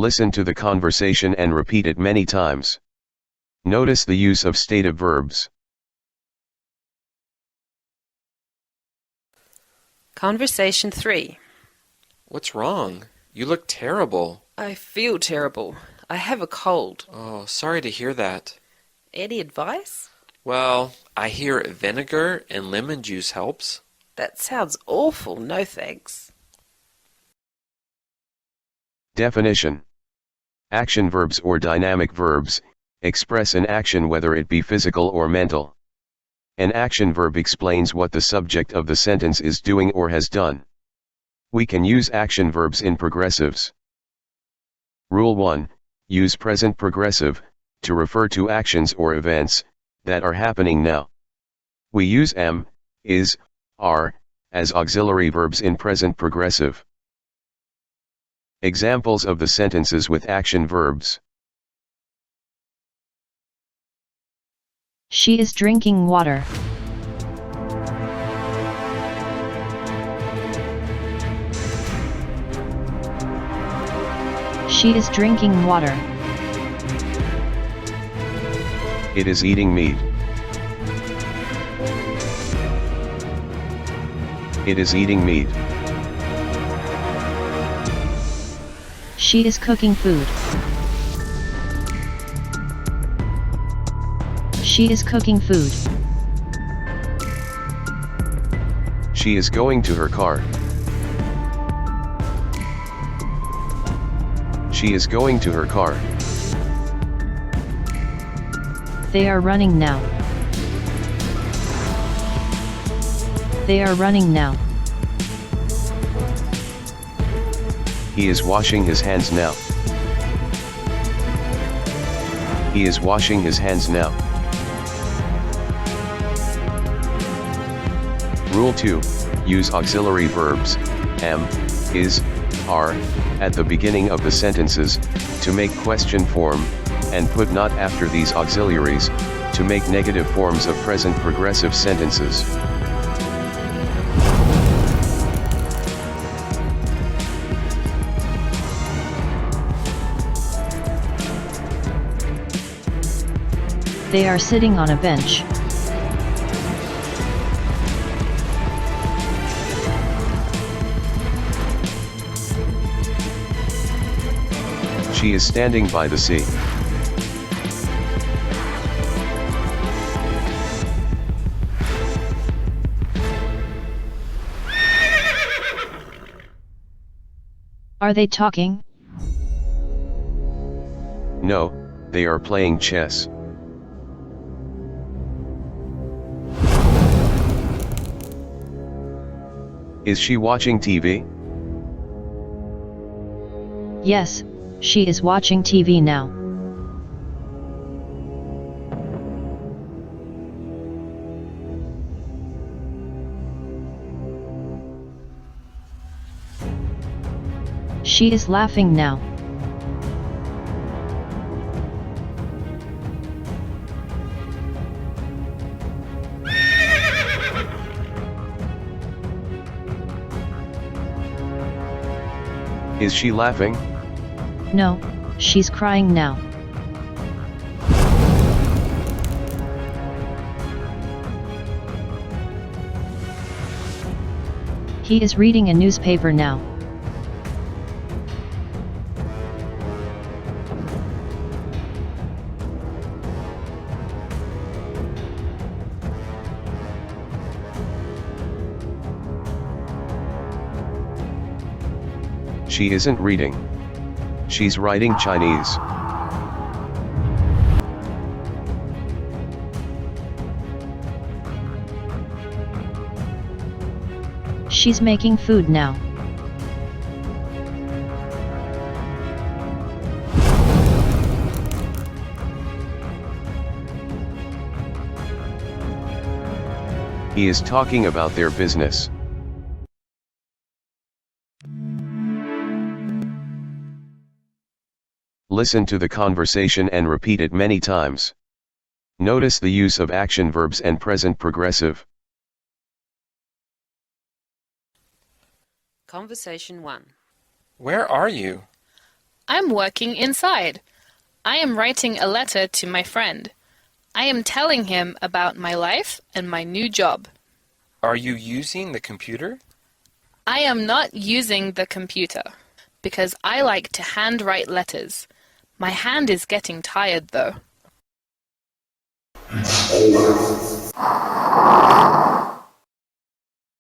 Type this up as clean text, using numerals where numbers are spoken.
Listen to the conversation and repeat it many times. Notice the use of stative verbs. Conversation 3. What's wrong? You look terrible. I feel terrible. I have a cold. Oh, sorry to hear that. Any advice? Well, I hear vinegar and lemon juice helps. That sounds awful. No thanks. Definition. Action verbs or dynamic verbs express an action whether it be physical or mental. An action verb explains what the subject of the sentence is doing or has done. We can use action verbs in progressives. Rule 1. Use present progressive to refer to actions or events that are happening now. We use am, is, are as auxiliary verbs in present progressive. Examples of the sentences with action verbs. She is drinking water. She is drinking water. It is eating meat. It is eating meat. She is cooking food. She is cooking food. She is going to her car. She is going to her car. They are running now. They are running now. He is washing his hands now. He is washing his hands now. Rule 2. Use auxiliary verbs, am, is, are, at the beginning of the sentences, to make question form, and put not after these auxiliaries, to make negative forms of present progressive sentences. They are sitting on a bench. She is standing by the sea. Are they talking? No, they are playing chess. Is she watching TV? Yes, she is watching TV now. She is laughing now. Is she laughing? No, she's crying now. He is reading a newspaper now. She isn't reading. She's writing Chinese. She's making food now. He is talking about their business. Listen to the conversation and repeat it many times. Notice the use of action verbs and present progressive. Conversation 1. Where are you? I'm working inside. I am writing a letter to my friend. I am telling him about my life and my new job. Are you using the computer? I am not using the computer because I like to handwrite letters. My hand is getting tired though.